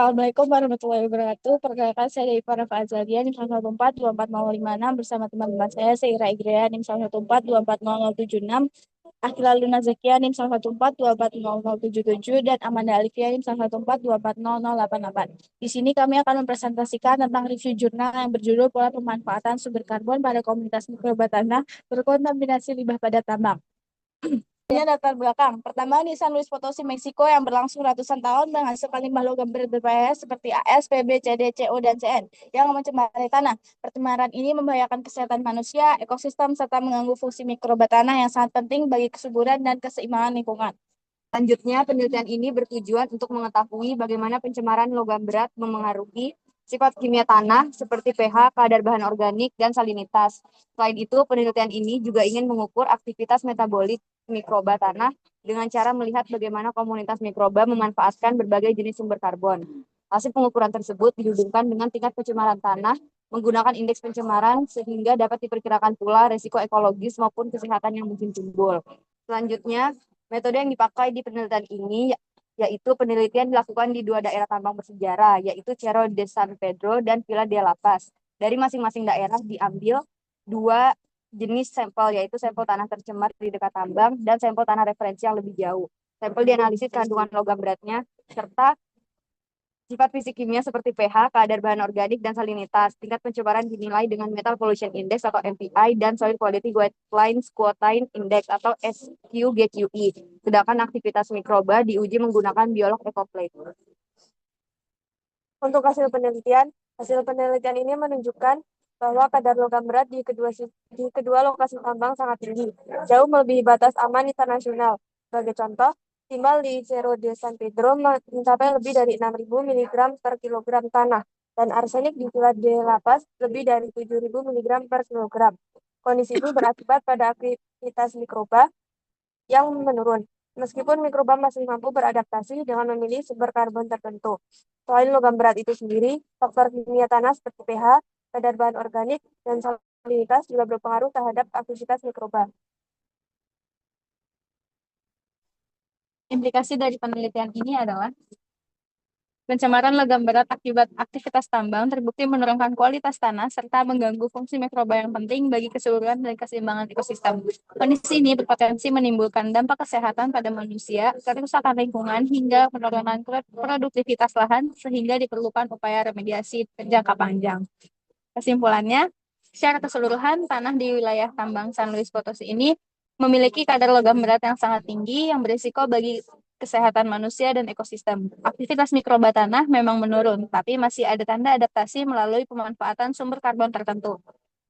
Assalamualaikum warahmatullahi wabarakatuh. Perkenalkan saya dari para Fazalia, NIM 114-24056 bersama teman-teman saya, Seira Igrea, NIM 114-24007 Akila Luna Zakia, NIM 114-24077 dan Amanda Alifia, NIM 114-24008. Di sini kami akan mempresentasikan tentang review jurnal yang berjudul Pola Pemanfaatan Sumber Karbon pada Komunitas Mikroba Tanah Berkontaminasi Limbah Padat Tambang. Ini latar belakang. Pertama, di San Luis Potosi, Meksiko yang berlangsung ratusan tahun menghasilkan limbah logam berat berbahaya seperti AS, PB, CD, CO, dan CN yang mencemari tanah. Pencemaran ini membahayakan kesehatan manusia, ekosistem, serta mengganggu fungsi mikroba tanah yang sangat penting bagi kesuburan dan keseimbangan lingkungan. Selanjutnya, penelitian ini bertujuan untuk mengetahui bagaimana pencemaran logam berat memengaruhi sifat kimia tanah seperti pH, kadar bahan organik, dan salinitas. Selain itu, penelitian ini juga ingin mengukur aktivitas metabolik mikroba tanah dengan cara melihat bagaimana komunitas mikroba memanfaatkan berbagai jenis sumber karbon. Hasil pengukuran tersebut dihubungkan dengan tingkat pencemaran tanah menggunakan indeks pencemaran sehingga dapat diperkirakan pula risiko ekologis maupun kesehatan yang mungkin timbul. Selanjutnya, metode yang dipakai di penelitian ini yaitu penelitian dilakukan di dua daerah tambang bersejarah, yaitu Cerro de San Pedro dan Villa de la Paz. Dari masing-masing daerah diambil dua jenis sampel, yaitu sampel tanah tercemar di dekat tambang dan sampel tanah referensi yang lebih jauh. Sampel dianalisis kandungan logam beratnya, serta sifat fisik kimia seperti pH, kadar bahan organik, dan salinitas. Tingkat pencemaran dinilai dengan Metal Pollution Index atau MPI dan Soil Quality Guidelines Quotient Index atau SQGQI. Sedangkan aktivitas mikroba diuji menggunakan biolog ekoplate. Untuk hasil penelitian ini menunjukkan bahwa kadar logam berat di kedua lokasi tambang sangat tinggi, jauh melebihi batas aman internasional. Sebagai contoh, timbal di Cerro de San Pedro mencapai lebih dari 6.000 mg per kilogram tanah, dan arsenik di Villa de la Paz lebih dari 7.000 mg per kilogram. Kondisi ini berakibat pada aktivitas mikroba yang menurun, meskipun mikroba masih mampu beradaptasi dengan memilih sumber karbon tertentu. Selain logam berat itu sendiri, faktor kimia tanah seperti pH, kadar bahan organik, dan salinitas juga berpengaruh terhadap aktivitas mikroba. Implikasi dari penelitian ini adalah pencemaran logam berat akibat aktivitas tambang terbukti menurunkan kualitas tanah serta mengganggu fungsi mikroba yang penting bagi keseluruhan dan keseimbangan ekosistem. Kondisi ini berpotensi menimbulkan dampak kesehatan pada manusia, kerusakan lingkungan, hingga penurunan produktivitas lahan sehingga diperlukan upaya remediasi jangka panjang. Kesimpulannya, secara keseluruhan tanah di wilayah tambang San Luis Potosi ini memiliki kadar logam berat yang sangat tinggi yang berisiko bagi kesehatan manusia dan ekosistem. Aktivitas mikroba tanah memang menurun, tapi masih ada tanda adaptasi melalui pemanfaatan sumber karbon tertentu.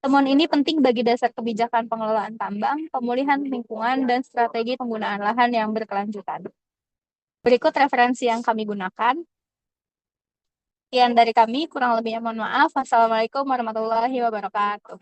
Temuan ini penting bagi dasar kebijakan pengelolaan tambang, pemulihan lingkungan, dan strategi penggunaan lahan yang berkelanjutan. Berikut referensi yang kami gunakan. Sekian dari kami, kurang lebihnya mohon maaf. Wassalamualaikum warahmatullahi wabarakatuh.